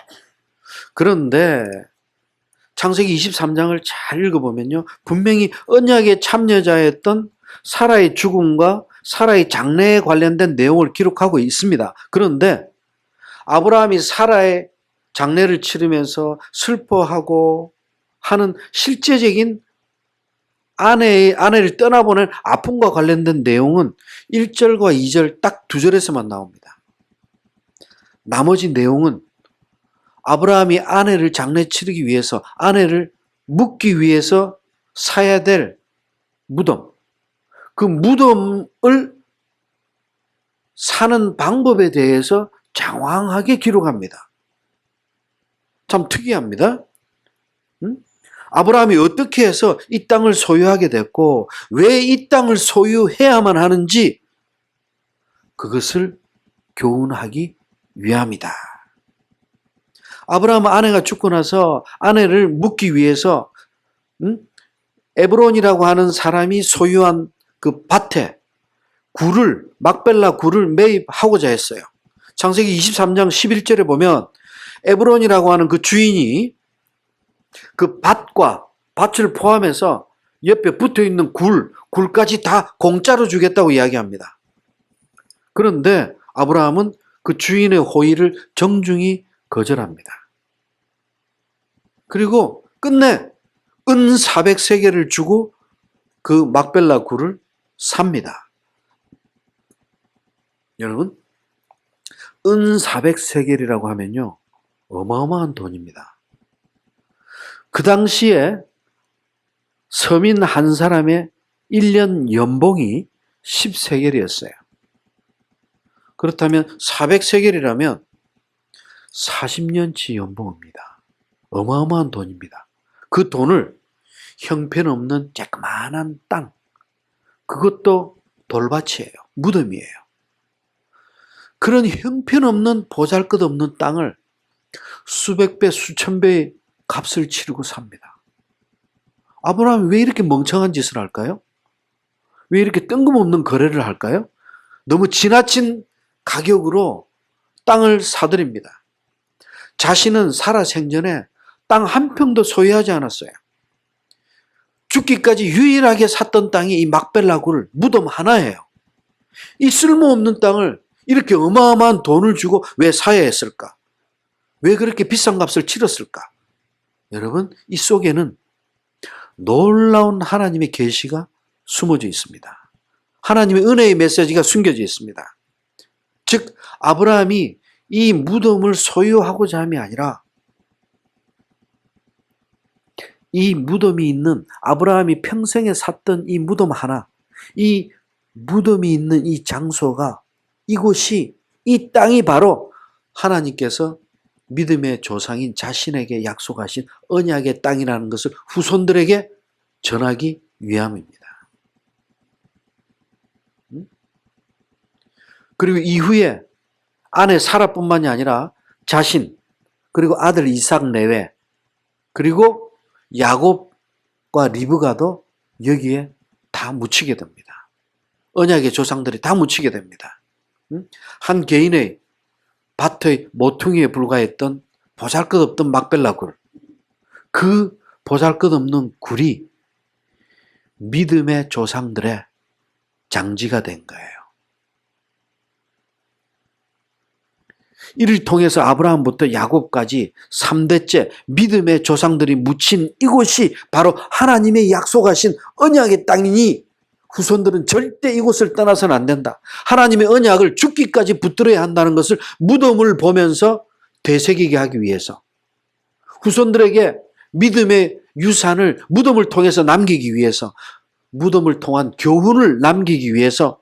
A: 그런데 창세기 23장을 잘 읽어보면요, 분명히 언약의 참여자였던 사라의 죽음과 사라의 장래에 관련된 내용을 기록하고 있습니다. 그런데 아브라함이 사라의 장례를 치르면서 슬퍼하고 하는 실제적인 아내를 떠나보낸 아픔과 관련된 내용은 1절과 2절 딱 2절에서만 나옵니다. 나머지 내용은 아브라함이 아내를 장례 치르기 위해서, 아내를 묻기 위해서 사야 될 무덤, 그 무덤을 사는 방법에 대해서 장황하게 기록합니다. 참 특이합니다. 아브라함이 어떻게 해서 이 땅을 소유하게 됐고 왜 이 땅을 소유해야만 하는지 그것을 교훈하기 위함이다. 아브라함은 아내가 죽고 나서 아내를 묻기 위해서 에브론이라고 하는 사람이 소유한 그 밭에 막벨라 굴을 매입하고자 했어요. 창세기 23장 11절에 보면 에브론이라고 하는 그 주인이 그 밭을 포함해서 옆에 붙어있는 굴까지 다 공짜로 주겠다고 이야기합니다. 그런데 아브라함은 그 주인의 호의를 정중히 거절합니다. 그리고 끝내 은 400세겔을 주고 그 막벨라 굴을 삽니다. 여러분, 은 400세겔이라고 하면요, 어마어마한 돈입니다. 그 당시에 서민 한 사람의 1년 연봉이 10세겔이었어요. 그렇다면 400세겔이라면 40년치 연봉입니다. 어마어마한 돈입니다. 그 돈을 형편없는 쬐끄만한 땅, 그것도 돌밭이에요. 무덤이에요. 그런 형편없는 보잘것없는 땅을 수백 배, 수천 배의 값을 치르고 삽니다. 아브라함이 왜 이렇게 멍청한 짓을 할까요? 왜 이렇게 뜬금없는 거래를 할까요? 너무 지나친 가격으로 땅을 사들입니다. 자신은 살아 생전에 땅 한 평도 소유하지 않았어요. 죽기까지 유일하게 샀던 땅이 이 막벨라 굴 무덤 하나예요. 이 쓸모없는 땅을 이렇게 어마어마한 돈을 주고 왜 사야 했을까? 왜 그렇게 비싼 값을 치렀을까? 여러분, 이 속에는 놀라운 하나님의 계시가 숨어져 있습니다. 하나님의 은혜의 메시지가 숨겨져 있습니다. 즉, 아브라함이 이 무덤을 소유하고자 함이 아니라 이 무덤이 있는, 아브라함이 평생에 샀던 이 무덤 하나, 이 무덤이 있는 이 장소가, 이곳이, 이 땅이 바로 하나님께서 믿음의 조상인 자신에게 약속하신 언약의 땅이라는 것을 후손들에게 전하기 위함입니다. 그리고 이후에 아내 사라뿐만이 아니라 자신, 그리고 아들 이삭 내외, 그리고 야곱과 리브가도 여기에 다 묻히게 됩니다. 언약의 조상들이 다 묻히게 됩니다. 한 개인의 밭의 모퉁이에 불과했던 보잘것없던 막벨라 굴, 그 보잘것없는 굴이 믿음의 조상들의 장지가 된 거예요. 이를 통해서 아브라함부터 야곱까지 3대째 믿음의 조상들이 묻힌 이곳이 바로 하나님의 약속하신 언약의 땅이니 후손들은 절대 이곳을 떠나서는 안 된다. 하나님의 언약을 죽기까지 붙들어야 한다는 것을 무덤을 보면서 되새기게 하기 위해서, 후손들에게 믿음의 유산을 무덤을 통해서 남기기 위해서, 무덤을 통한 교훈을 남기기 위해서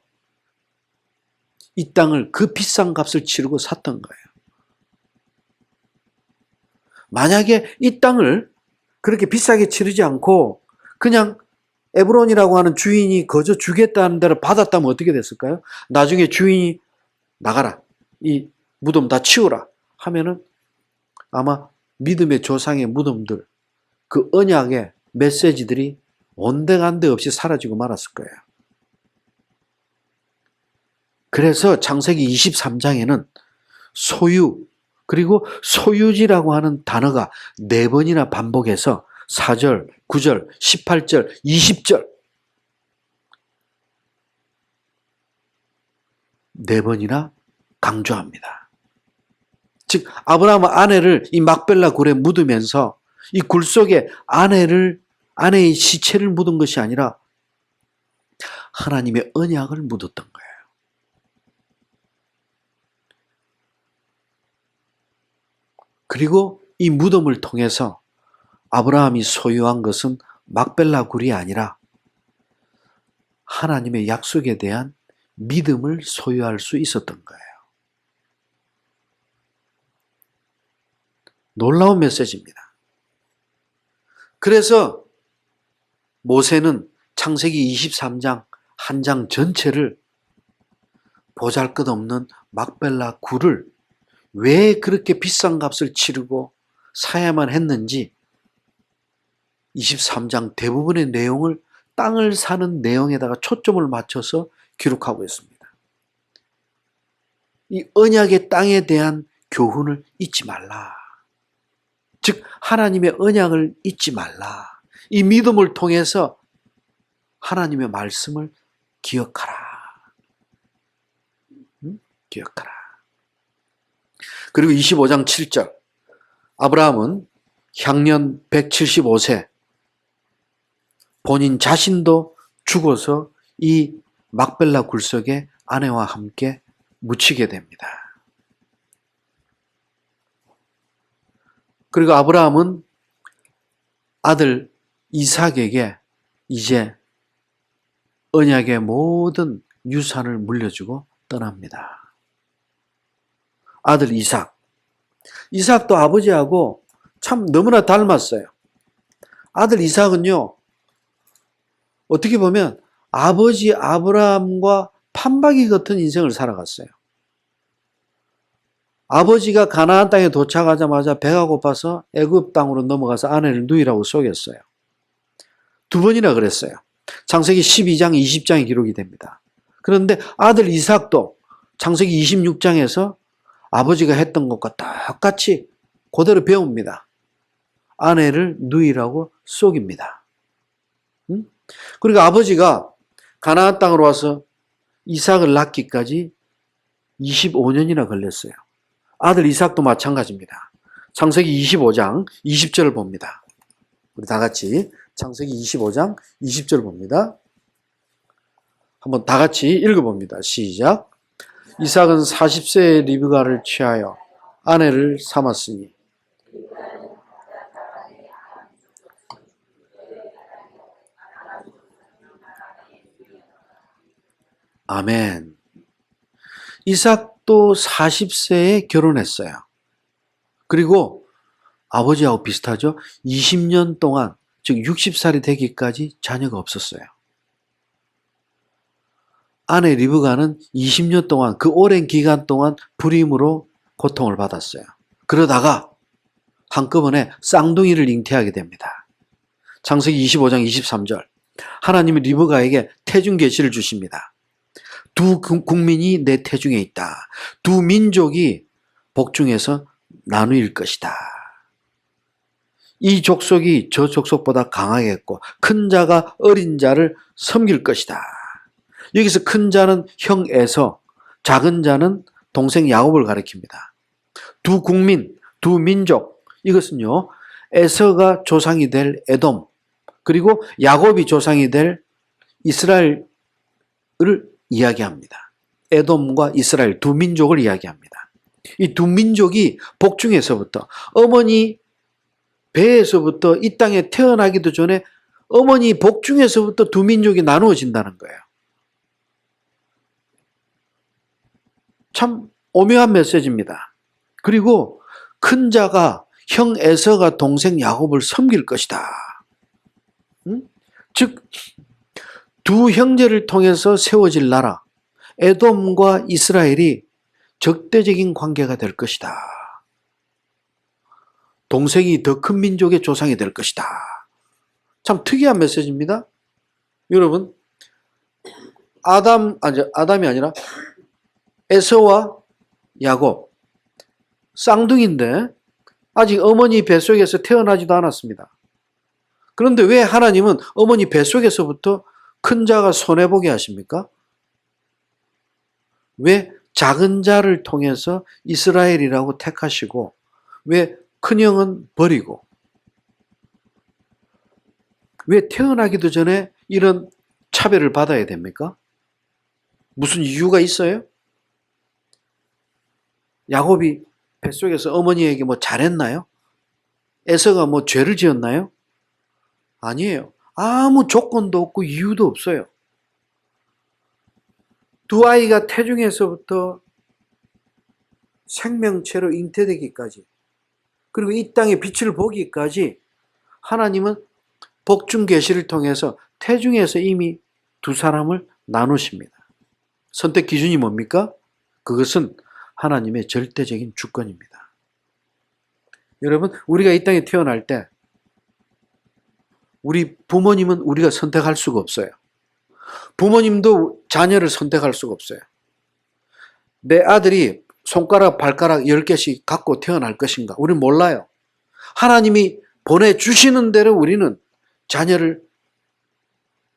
A: 이 땅을 그 비싼 값을 치르고 샀던 거예요. 만약에 이 땅을 그렇게 비싸게 치르지 않고 그냥 에브론이라고 하는 주인이 거저 주겠다는 대로 받았다면 어떻게 됐을까요? 나중에 주인이 나가라, 이 무덤 다 치우라 하면은 아마 믿음의 조상의 무덤들, 그 언약의 메시지들이 온데간데 없이 사라지고 말았을 거예요. 그래서 창세기 23장에는 소유, 그리고 소유지라고 하는 단어가 4번이나 반복해서 4절, 9절, 18절, 20절 4번이나 강조합니다. 즉 아브라함은 아내를 이 막벨라 굴에 묻으면서 이 굴 속에 아내의 시체를 묻은 것이 아니라 하나님의 언약을 묻었던 거예요. 그리고 이 무덤을 통해서 아브라함이 소유한 것은 막벨라 굴이 아니라 하나님의 약속에 대한 믿음을 소유할 수 있었던 거예요. 놀라운 메시지입니다. 그래서 모세는 창세기 23장 한 장 전체를 보잘것없는 막벨라 굴을 왜 그렇게 비싼 값을 치르고 사야만 했는지 23장 대부분의 내용을 땅을 사는 내용에다가 초점을 맞춰서 기록하고 있습니다. 이 언약의 땅에 대한 교훈을 잊지 말라. 즉 하나님의 언약을 잊지 말라. 이 믿음을 통해서 하나님의 말씀을 기억하라. 기억하라. 그리고 25장 7절 아브라함은 향년 175세 본인 자신도 죽어서 이 막벨라 굴 속에 아내와 함께 묻히게 됩니다. 그리고 아브라함은 아들 이삭에게 이제 언약의 모든 유산을 물려주고 떠납니다. 아들 이삭도 아버지하고 참 너무나 닮았어요. 아들 이삭은요, 어떻게 보면 아버지 아브라함과 판박이 같은 인생을 살아갔어요. 아버지가 가나안 땅에 도착하자마자 배가 고파서 애굽 땅으로 넘어가서 아내를 누이라고 속였어요. 두 번이나 그랬어요. 창세기 12장, 20장에 기록이 됩니다. 그런데 아들 이삭도 창세기 26장에서 아버지가 했던 것과 똑같이 그대로 배웁니다. 아내를 누이라고 속입니다. 그러니까 아버지가 가나안 땅으로 와서 이삭을 낳기까지 25년이나 걸렸어요. 아들 이삭도 마찬가지입니다. 창세기 25장 20절을 봅니다. 우리 다 같이 창세기 25장 20절 봅니다. 한번 다 같이 읽어봅니다. 시작. 이삭은 40세의 리브가를 취하여 아내를 삼았으니 아멘. 이삭도 40세에 결혼했어요. 그리고 아버지하고 비슷하죠. 20년 동안, 즉 60살이 되기까지 자녀가 없었어요. 아내 리브가는 20년 동안, 그 오랜 기간 동안 불임으로 고통을 받았어요. 그러다가 한꺼번에 쌍둥이를 잉태하게 됩니다. 창세기 25장 23절. 하나님이 리브가에게 태중 계시를 주십니다. 두 국민이 내 태중에 있다. 두 민족이 복중에서 나누일 것이다. 이 족속이 저 족속보다 강하겠고 큰 자가 어린 자를 섬길 것이다. 여기서 큰 자는 형 에서, 작은 자는 동생 야곱을 가리킵니다. 두 국민, 두 민족, 이것은요 에서가 조상이 될 에돔, 그리고 야곱이 조상이 될 이스라엘을 이야기합니다. 에돔과 이스라엘 두 민족을 이야기합니다. 이 두 민족이 복중에서부터, 어머니 배에서부터 이 땅에 태어나기도 전에 어머니 복중에서부터 두 민족이 나누어진다는 거예요. 참 오묘한 메시지입니다. 그리고 큰 자가 형 에서가 동생 야곱을 섬길 것이다. 즉 두 형제를 통해서 세워질 나라 에돔과 이스라엘이 적대적인 관계가 될 것이다. 동생이 더 큰 민족의 조상이 될 것이다. 참 특이한 메시지입니다. 여러분, 아담이 아니라 에서와 야곱, 쌍둥이인데 아직 어머니 뱃속에서 태어나지도 않았습니다. 그런데 왜 하나님은 어머니 뱃속에서부터 큰 자가 손해보게 하십니까? 왜 작은 자를 통해서 이스라엘이라고 택하시고 왜 큰형은 버리고 왜 태어나기도 전에 이런 차별을 받아야 됩니까? 무슨 이유가 있어요? 야곱이 뱃속에서 어머니에게 뭐 잘했나요? 에서가 뭐 죄를 지었나요? 아니에요. 아무 조건도 없고 이유도 없어요. 두 아이가 태중에서부터 생명체로 잉태되기까지, 그리고 이 땅에 빛을 보기까지 하나님은 복중 계시를 통해서 태중에서 이미 두 사람을 나누십니다. 선택 기준이 뭡니까? 그것은 하나님의 절대적인 주권입니다. 여러분, 우리가 이 땅에 태어날 때 우리 부모님은 우리가 선택할 수가 없어요. 부모님도 자녀를 선택할 수가 없어요. 내 아들이 손가락, 발가락 10개씩 갖고 태어날 것인가? 우리는 몰라요. 하나님이 보내주시는 대로 우리는 자녀를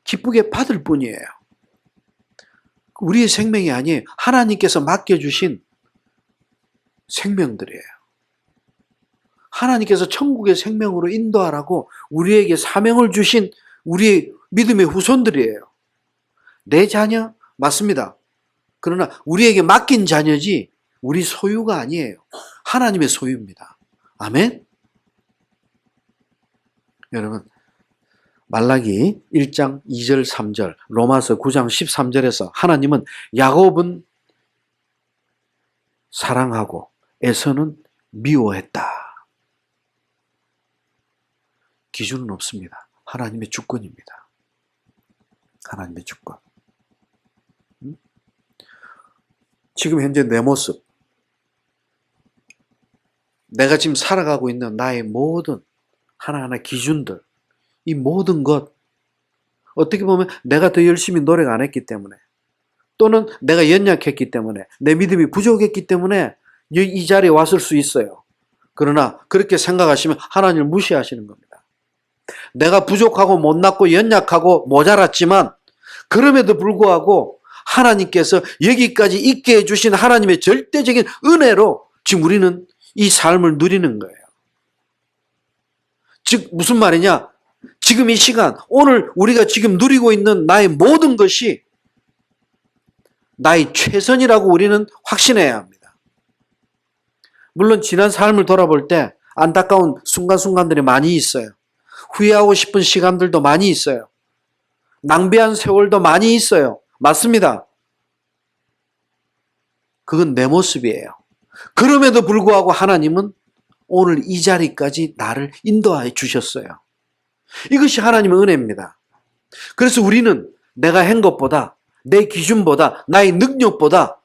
A: 기쁘게 받을 뿐이에요. 우리의 생명이 아니에요. 하나님께서 맡겨주신 생명들이에요. 하나님께서 천국의 생명으로 인도하라고 우리에게 사명을 주신 우리의 믿음의 후손들이에요. 내 자녀? 맞습니다. 그러나 우리에게 맡긴 자녀지 우리 소유가 아니에요. 하나님의 소유입니다. 아멘? 여러분, 말라기 1장 2절 3절, 로마서 9장 13절에서 하나님은 야곱은 사랑하고 에서는 미워했다. 기준은 없습니다. 하나님의 주권입니다. 하나님의 주권. 지금 현재 내 모습, 내가 지금 살아가고 있는 나의 모든 하나하나 기준들, 이 모든 것, 어떻게 보면 내가 더 열심히 노력 안 했기 때문에, 또는 내가 연약했기 때문에, 내 믿음이 부족했기 때문에 이 자리에 왔을 수 있어요. 그러나 그렇게 생각하시면 하나님을 무시하시는 겁니다. 내가 부족하고 못났고 연약하고 모자랐지만 그럼에도 불구하고 하나님께서 여기까지 있게 해주신 하나님의 절대적인 은혜로 지금 우리는 이 삶을 누리는 거예요. 즉 무슨 말이냐? 지금 이 시간, 오늘 우리가 지금 누리고 있는 나의 모든 것이 나의 최선이라고 우리는 확신해야 합니다. 물론 지난 삶을 돌아볼 때 안타까운 순간순간들이 많이 있어요. 후회하고 싶은 시간들도 많이 있어요. 낭비한 세월도 많이 있어요. 맞습니다. 그건 내 모습이에요. 그럼에도 불구하고 하나님은 오늘 이 자리까지 나를 인도하여 주셨어요. 이것이 하나님의 은혜입니다. 그래서 우리는 내가 한 것보다, 내 기준보다, 나의 능력보다,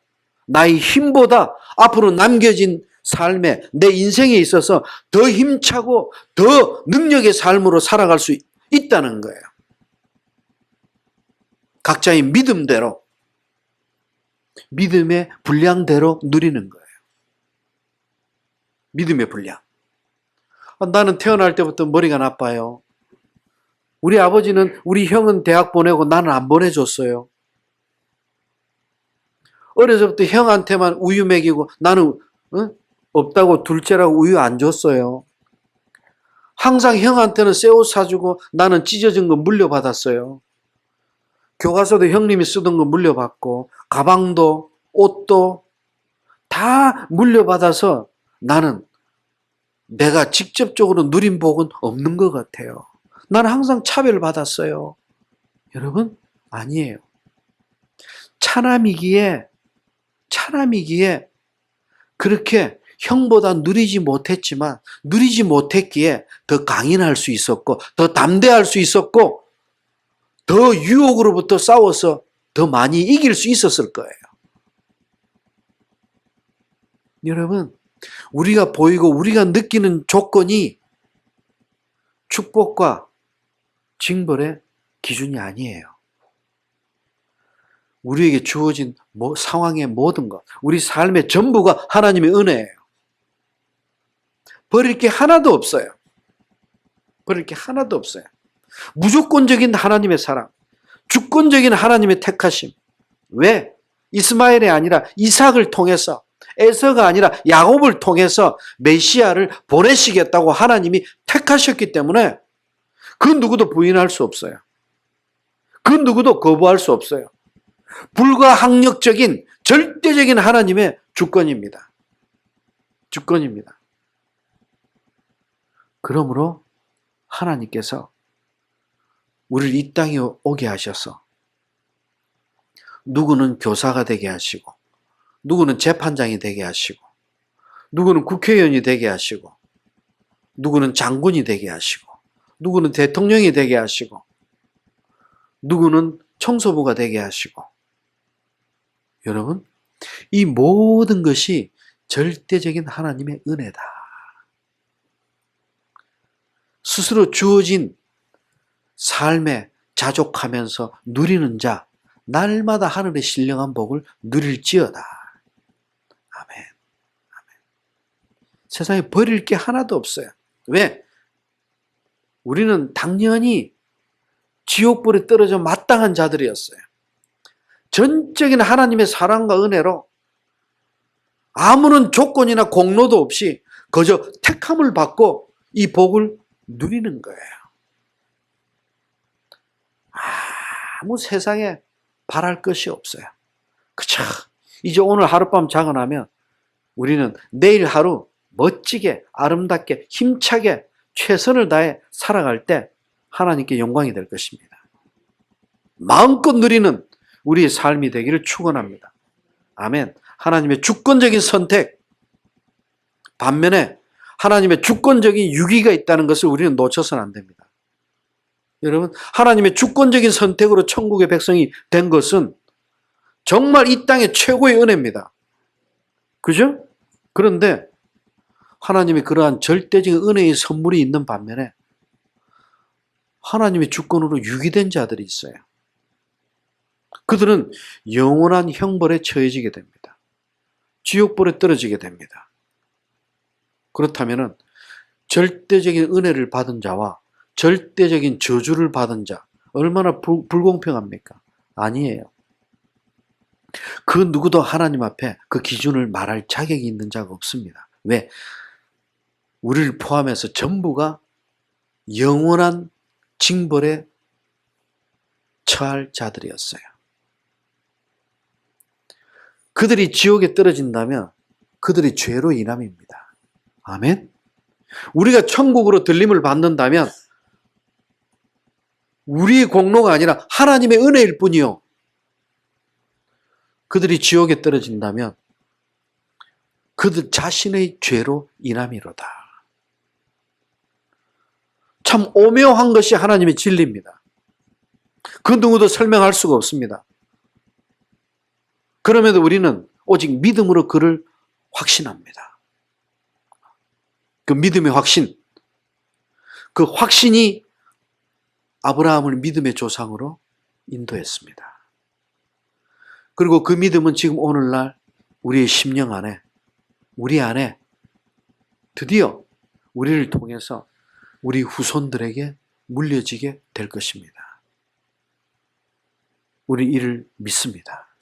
A: 나의 힘보다 앞으로 남겨진 삶에, 내 인생에 있어서 더 힘차고 더 능력의 삶으로 살아갈 수 있다는 거예요. 각자의 믿음대로, 믿음의 분량대로 누리는 거예요. 믿음의 분량. 나는 태어날 때부터 머리가 나빠요. 우리 아버지는, 우리 형은 대학 보내고 나는 안 보내줬어요. 어려서부터 형한테만 우유 먹이고 나는 없다고 둘째라고 우유 안 줬어요. 항상 형한테는 새 옷 사주고 나는 찢어진 거 물려받았어요. 교과서도 형님이 쓰던 거 물려받고 가방도 옷도 다 물려받아서 나는 내가 직접적으로 누린 복은 없는 것 같아요. 나는 항상 차별받았어요. 여러분, 아니에요. 차남이기에 그렇게 형보다 누리지 못했지만 누리지 못했기에 더 강인할 수 있었고 더 담대할 수 있었고 더 유혹으로부터 싸워서 더 많이 이길 수 있었을 거예요. 여러분, 우리가 보이고 우리가 느끼는 조건이 축복과 징벌의 기준이 아니에요. 우리에게 주어진 상황의 모든 것, 우리 삶의 전부가 하나님의 은혜예요. 버릴 게 하나도 없어요. 버릴 게 하나도 없어요. 무조건적인 하나님의 사랑, 주권적인 하나님의 택하심. 왜? 이스마엘이 아니라 이삭을 통해서, 에서가 아니라 야곱을 통해서 메시아를 보내시겠다고 하나님이 택하셨기 때문에 그 누구도 부인할 수 없어요. 그 누구도 거부할 수 없어요. 불가항력적인 절대적인 하나님의 주권입니다. 주권입니다. 그러므로 하나님께서 우리를 이 땅에 오게 하셔서 누구는 교사가 되게 하시고 누구는 재판장이 되게 하시고 누구는 국회의원이 되게 하시고 누구는 장군이 되게 하시고 누구는 대통령이 되게 하시고 누구는 청소부가 되게 하시고 여러분, 이 모든 것이 절대적인 하나님의 은혜다. 스스로 주어진 삶에 자족하면서 누리는 자, 날마다 하늘의 신령한 복을 누릴지어다. 아멘. 아멘. 세상에 버릴 게 하나도 없어요. 왜? 우리는 당연히 지옥불에 떨어져 마땅한 자들이었어요. 전적인 하나님의 사랑과 은혜로 아무런 조건이나 공로도 없이 그저 택함을 받고 이 복을 누리는 거예요. 아무 세상에 바랄 것이 없어요. 그쵸? 이제 오늘 하룻밤 자고 나면 우리는 내일 하루 멋지게 아름답게 힘차게 최선을 다해 살아갈 때 하나님께 영광이 될 것입니다. 마음껏 누리는 우리의 삶이 되기를 축원합니다. 아멘. 하나님의 주권적인 선택, 반면에 하나님의 주권적인 유기가 있다는 것을 우리는 놓쳐서는 안 됩니다. 여러분, 하나님의 주권적인 선택으로 천국의 백성이 된 것은 정말 이 땅의 최고의 은혜입니다. 그죠? 그런데 하나님의 그러한 절대적인 은혜의 선물이 있는 반면에 하나님의 주권으로 유기된 자들이 있어요. 그들은 영원한 형벌에 처해지게 됩니다. 지옥불에 떨어지게 됩니다. 그렇다면 절대적인 은혜를 받은 자와 절대적인 저주를 받은 자, 얼마나 불공평합니까? 아니에요. 그 누구도 하나님 앞에 그 기준을 말할 자격이 있는 자가 없습니다. 왜? 우리를 포함해서 전부가 영원한 징벌에 처할 자들이었어요. 그들이 지옥에 떨어진다면 그들이 죄로 인함입니다. 아멘? 우리가 천국으로 들림을 받는다면 우리의 공로가 아니라 하나님의 은혜일 뿐이요. 그들이 지옥에 떨어진다면 그들 자신의 죄로 인함이로다. 참 오묘한 것이 하나님의 진리입니다. 그 누구도 설명할 수가 없습니다. 그럼에도 우리는 오직 믿음으로 그를 확신합니다. 그 믿음의 확신, 그 확신이 아브라함을 믿음의 조상으로 인도했습니다. 그리고 그 믿음은 지금 오늘날 우리의 심령 안에, 우리 안에 드디어 우리를 통해서 우리 후손들에게 물려지게 될 것입니다. 우리 이를 믿습니다.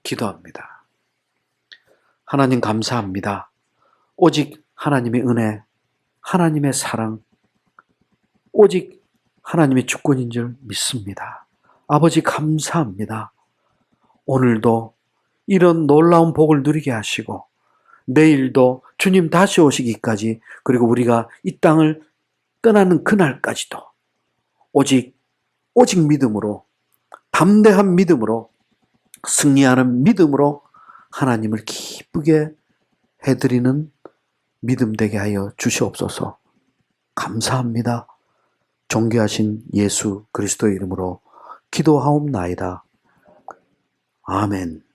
A: 기도합니다. 하나님 감사합니다. 오직 하나님의 은혜, 하나님의 사랑, 오직 하나님의 주권인 줄 믿습니다. 아버지 감사합니다. 오늘도 이런 놀라운 복을 누리게 하시고 내일도 주님 다시 오시기까지, 그리고 우리가 이 땅을 떠나는 그날까지도 오직 믿음으로, 담대한 믿음으로, 승리하는 믿음으로 하나님을 기쁘게 해드리는 믿음 되게 하여 주시옵소서. 감사합니다. 존귀하신 예수 그리스도의 이름으로 기도하옵나이다. 아멘.